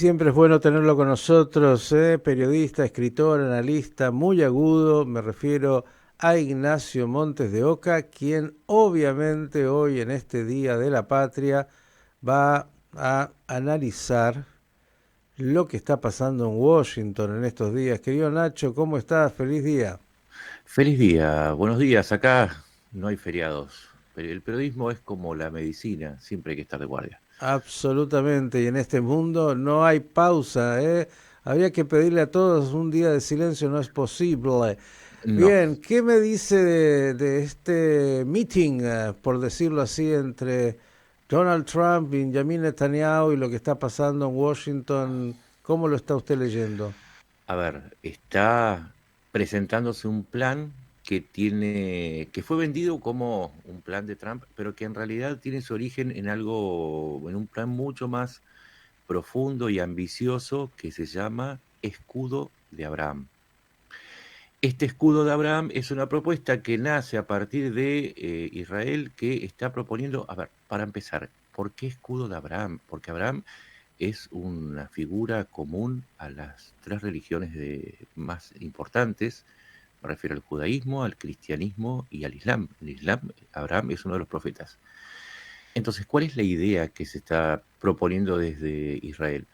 Siempre es bueno tenerlo con nosotros, periodista, escritor, analista, muy agudo. Me refiero a Ignacio Montes de Oca, quien obviamente hoy en este Día de la Patria va a analizar lo que está pasando en Washington en estos días. Querido Nacho, ¿cómo estás? Feliz día. Feliz día, buenos días. Acá no hay feriados, pero el periodismo es como la medicina, siempre hay que estar de guardia. Absolutamente, y en este mundo no hay pausa, ¿eh? Habría que pedirle a todos un día de silencio, no es posible. No, Bien, ¿qué me dice de este meeting, por decirlo así, entre Donald Trump, Benjamin Netanyahu y lo que está pasando en Washington? ¿Cómo lo está usted leyendo? a ver, está presentándose un plan que fue vendido como un plan de Trump, pero que en realidad tiene su origen en un plan mucho más profundo y ambicioso que se llama Escudo de Abraham. Este escudo de Abraham es una propuesta que nace a partir de Israel que está proponiendo, a ver, para empezar, ¿por qué escudo de Abraham? Porque Abraham es una figura común a las tres religiones más importantes, me refiero al judaísmo, al cristianismo y al islam. En el islam, Abraham es uno de los profetas. Entonces, ¿cuál es la idea que se está proponiendo desde Israel?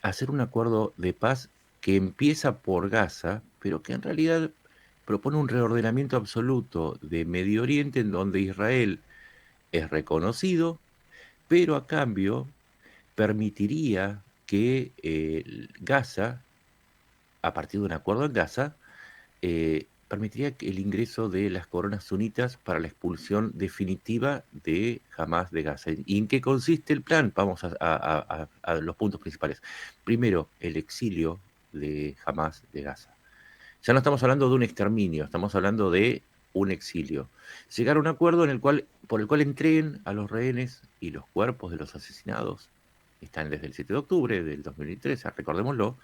Hacer un acuerdo de paz que empieza por Gaza, pero que en realidad propone un reordenamiento absoluto de Medio Oriente en donde Israel es reconocido, pero a cambio permitiría que Gaza, a partir de un acuerdo en Gaza, permitiría el ingreso de las coronas sunitas para la expulsión definitiva de Hamas de Gaza. ¿Y en qué consiste el plan? Vamos a los puntos principales. Primero, el exilio de Hamas de Gaza. Ya no estamos hablando de un exterminio, estamos hablando de un exilio. Llegar a un acuerdo por el cual entreguen a los rehenes y los cuerpos de los asesinados. Están desde el 7 de octubre del 2013, recordémoslo,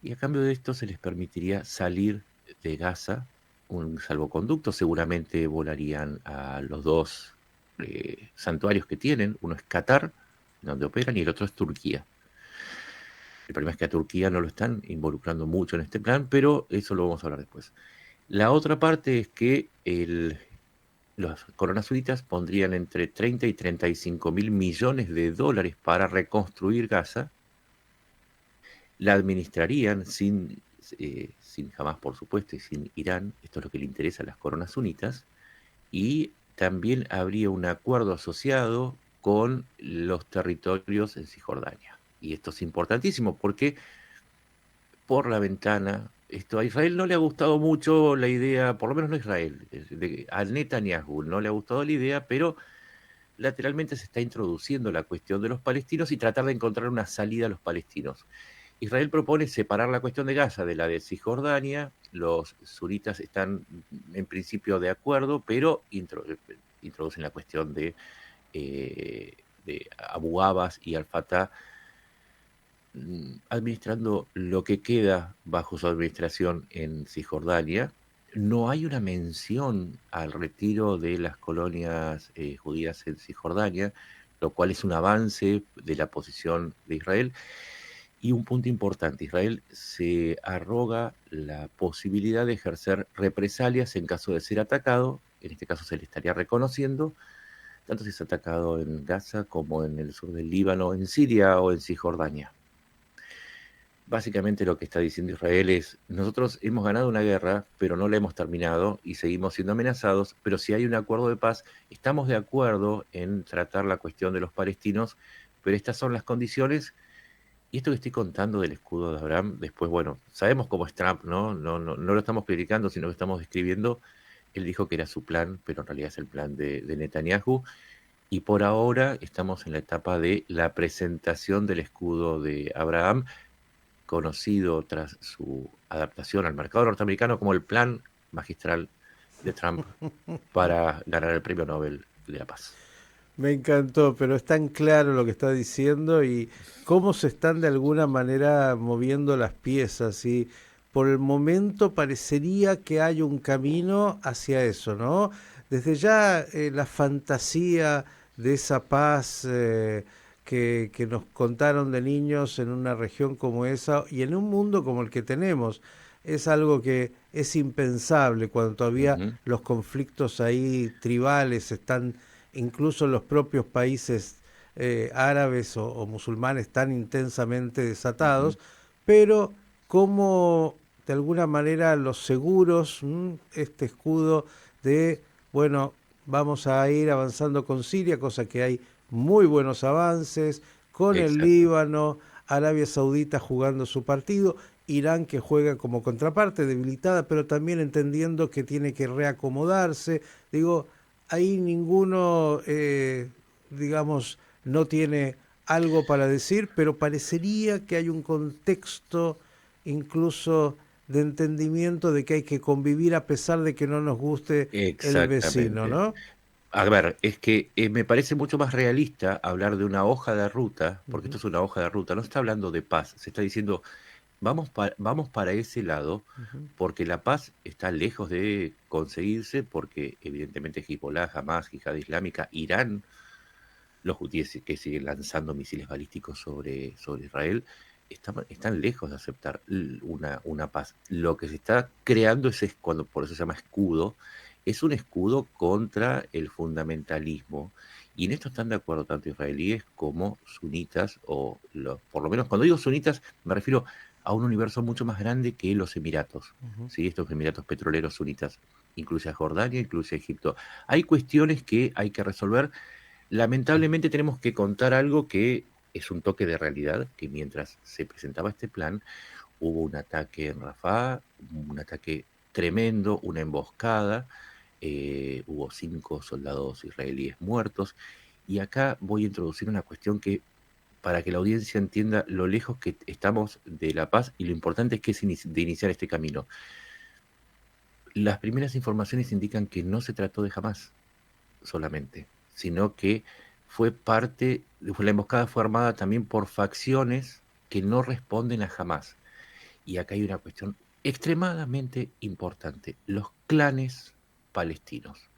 y a cambio de esto se les permitiría salir de Gaza, un salvoconducto, seguramente volarían a los dos santuarios que tienen, uno es Qatar, donde operan, y el otro es Turquía. El problema es que a Turquía no lo están involucrando mucho en este plan, pero eso lo vamos a hablar después. La otra parte es que los coronas sauditas pondrían entre 30 y 35 mil millones de dólares para reconstruir Gaza, la administrarían sin jamás, por supuesto, y sin Irán, esto es lo que le interesa a las coronas sunitas, y también habría un acuerdo asociado con los territorios en Cisjordania. Y esto es importantísimo porque por la ventana, esto a Israel no le ha gustado mucho la idea, por lo menos no a Israel, a Netanyahu no le ha gustado la idea, pero lateralmente se está introduciendo la cuestión de los palestinos y tratar de encontrar una salida a los palestinos. Israel propone separar la cuestión de Gaza de la de Cisjordania. Los sunitas están en principio de acuerdo, pero introducen la cuestión de Abu Abbas y Al-Fatah administrando lo que queda bajo su administración en Cisjordania. No hay una mención al retiro de las colonias judías en Cisjordania, lo cual es un avance de la posición de Israel. Y un punto importante, Israel se arroga la posibilidad de ejercer represalias en caso de ser atacado, en este caso se le estaría reconociendo, tanto si es atacado en Gaza como en el sur del Líbano, en Siria o en Cisjordania. Básicamente lo que está diciendo Israel es, nosotros hemos ganado una guerra, pero no la hemos terminado y seguimos siendo amenazados, pero si hay un acuerdo de paz, estamos de acuerdo en tratar la cuestión de los palestinos, pero estas son las condiciones. Y esto que estoy contando del escudo de Abraham, después, bueno, sabemos cómo es Trump, ¿no? No lo estamos criticando, sino que estamos describiendo. Él dijo que era su plan, pero en realidad es el plan de Netanyahu. Y por ahora estamos en la etapa de la presentación del escudo de Abraham, conocido tras su adaptación al mercado norteamericano como el plan magistral de Trump para ganar el Premio Nobel de la Paz. Me encantó, pero es tan claro lo que está diciendo y cómo se están de alguna manera moviendo las piezas y por el momento parecería que hay un camino hacia eso, ¿no? Desde ya la fantasía de esa paz que nos contaron de niños en una región como esa y en un mundo como el que tenemos. Es algo que es impensable cuando todavía Ujú, los conflictos ahí tribales están, incluso en los propios países árabes o musulmanes tan intensamente ujú. desatados, pero como de alguna manera los seguros, este escudo de, bueno, vamos a ir avanzando con Siria, cosa que hay muy buenos avances, con el Exacto. Líbano, Arabia Saudita jugando su partido, Irán que juega como contraparte, debilitada, pero también entendiendo que tiene que reacomodarse. Digo, ahí ninguno, digamos, no tiene algo para decir, pero parecería que hay un contexto incluso de entendimiento de que hay que convivir a pesar de que no nos guste el vecino, Exactamente. ¿no? A ver, es que me parece mucho más realista hablar de una hoja de ruta, porque esto Ujú, es una hoja de ruta, no se está hablando de paz, se está diciendo, vamos para ese lado, ujú, porque la paz está lejos de conseguirse, porque evidentemente Hezbollah, Hamas, Yihad Islámica, Irán, los hutíes que siguen lanzando misiles balísticos sobre Israel, están lejos de aceptar una paz. Lo que se está creando es cuando, por eso se llama escudo, es un escudo contra el fundamentalismo. Y en esto están de acuerdo tanto israelíes como sunitas, por lo menos cuando digo sunitas me refiero a un universo mucho más grande que los Emiratos, ujú. ¿sí? Estos Emiratos petroleros sunitas, incluye a Jordania, incluye a Egipto. Hay cuestiones que hay que resolver. Lamentablemente tenemos que contar algo que es un toque de realidad, que mientras se presentaba este plan, hubo un ataque en Rafah, un ataque tremendo, una emboscada, hubo 5 soldados israelíes muertos, y acá voy a introducir una cuestión que, para que la audiencia entienda lo lejos que estamos de la paz y lo importante que es de iniciar este camino. Las primeras informaciones indican que no se trató de Hamas solamente, sino que la emboscada fue armada también por facciones que no responden a Hamas. Y acá hay una cuestión extremadamente importante, los clanes palestinos.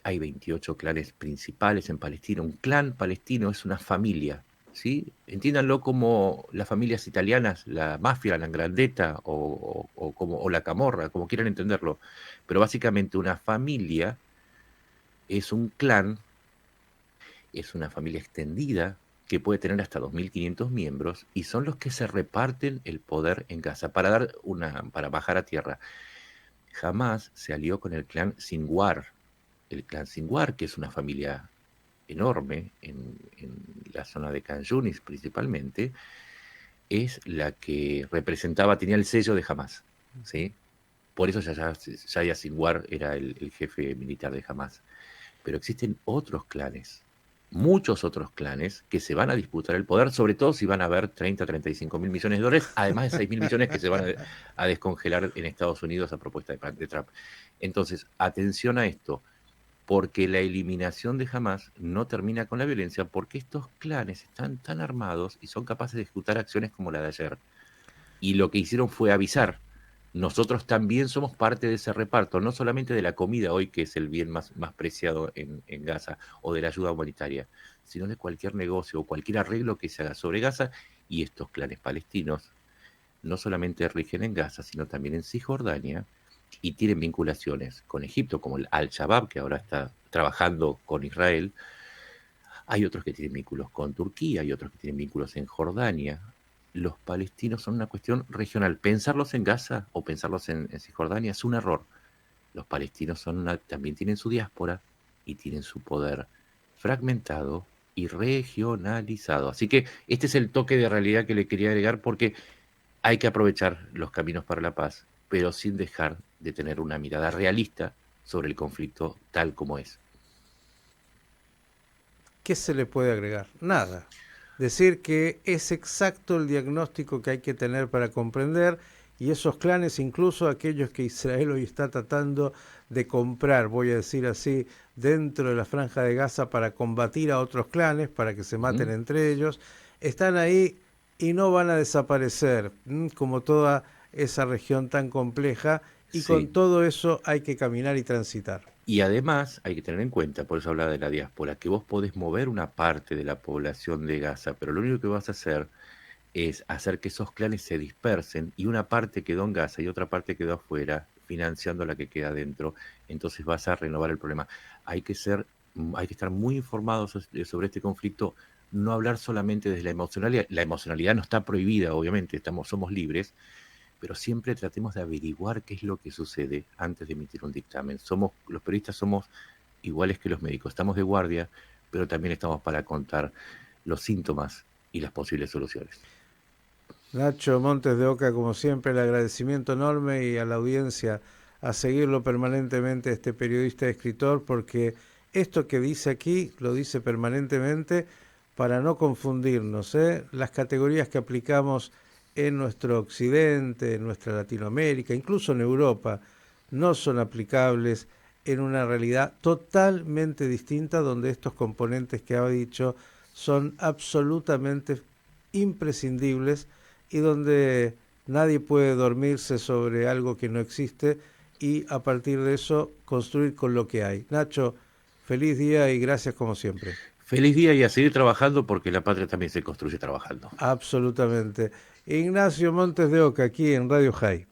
Hay 28 clanes principales en Palestina. Un clan palestino es una familia, ¿sí? Entiéndanlo como las familias italianas, la mafia, la 'Ndrangheta o la Camorra, como quieran entenderlo. Pero básicamente una familia es un clan, es una familia extendida que puede tener hasta 2.500 miembros y son los que se reparten el poder en Gaza para bajar a tierra. Jamás se alió con el clan Sinwar, que es una familia enorme en la zona de Khan Yunis principalmente, es la que tenía el sello de Hamas, ¿sí? Por eso Yahya Sinwar era el jefe militar de Hamas. Pero existen otros clanes, muchos otros clanes que se van a disputar el poder, sobre todo si van a haber 30, 35 mil millones de dólares, además de 6.000 millones que se van a descongelar en Estados Unidos a propuesta de Trump. Entonces, atención a esto, porque la eliminación de Hamas no termina con la violencia, porque estos clanes están tan armados y son capaces de ejecutar acciones como la de ayer. Y lo que hicieron fue avisar. Nosotros también somos parte de ese reparto, no solamente de la comida hoy, que es el bien más preciado en Gaza, o de la ayuda humanitaria, sino de cualquier negocio o cualquier arreglo que se haga sobre Gaza. Y estos clanes palestinos no solamente rigen en Gaza, sino también en Cisjordania, y tienen vinculaciones con Egipto, como el Al-Shabaab, que ahora está trabajando con Israel. Hay otros que tienen vínculos con Turquía, hay otros que tienen vínculos en Jordania. Los palestinos son una cuestión regional. Pensarlos en Gaza o pensarlos en Cisjordania es un error. Los palestinos también tienen su diáspora y tienen su poder fragmentado y regionalizado. Así que este es el toque de realidad que le quería agregar, porque hay que aprovechar los caminos para la paz, pero sin dejar de tener una mirada realista sobre el conflicto tal como es. ¿Qué se le puede agregar? Nada. Decir que es exacto el diagnóstico que hay que tener para comprender y esos clanes, incluso aquellos que Israel hoy está tratando de comprar, voy a decir así, dentro de la franja de Gaza para combatir a otros clanes, para que se maten Ujú. entre ellos, están ahí y no van a desaparecer, como toda esa región tan compleja, y con Sí, todo eso hay que caminar y transitar. Y además hay que tener en cuenta, por eso hablaba de la diáspora, que vos podés mover una parte de la población de Gaza, pero lo único que vas a hacer es hacer que esos clanes se dispersen y una parte quedó en Gaza y otra parte quedó afuera, financiando la que queda adentro. Entonces vas a renovar el problema. Hay que ser, hay que estar muy informados sobre este conflicto, no hablar solamente desde la emocionalidad. La emocionalidad no está prohibida, obviamente, somos libres, pero siempre tratemos de averiguar qué es lo que sucede antes de emitir un dictamen. Los periodistas somos iguales que los médicos, estamos de guardia, pero también estamos para contar los síntomas y las posibles soluciones. Nacho Montes de Oca, como siempre, el agradecimiento enorme y a la audiencia a seguirlo permanentemente, este periodista y escritor, porque esto que dice aquí lo dice permanentemente para no confundirnos, ¿eh? Las categorías que aplicamos en nuestro occidente, en nuestra Latinoamérica, incluso en Europa, no son aplicables en una realidad totalmente distinta donde estos componentes que ha dicho son absolutamente imprescindibles y donde nadie puede dormirse sobre algo que no existe y a partir de eso construir con lo que hay. Nacho, feliz día y gracias como siempre. Feliz día y a seguir trabajando porque la patria también se construye trabajando. Absolutamente. Ignacio Montes de Oca, aquí en Radio High.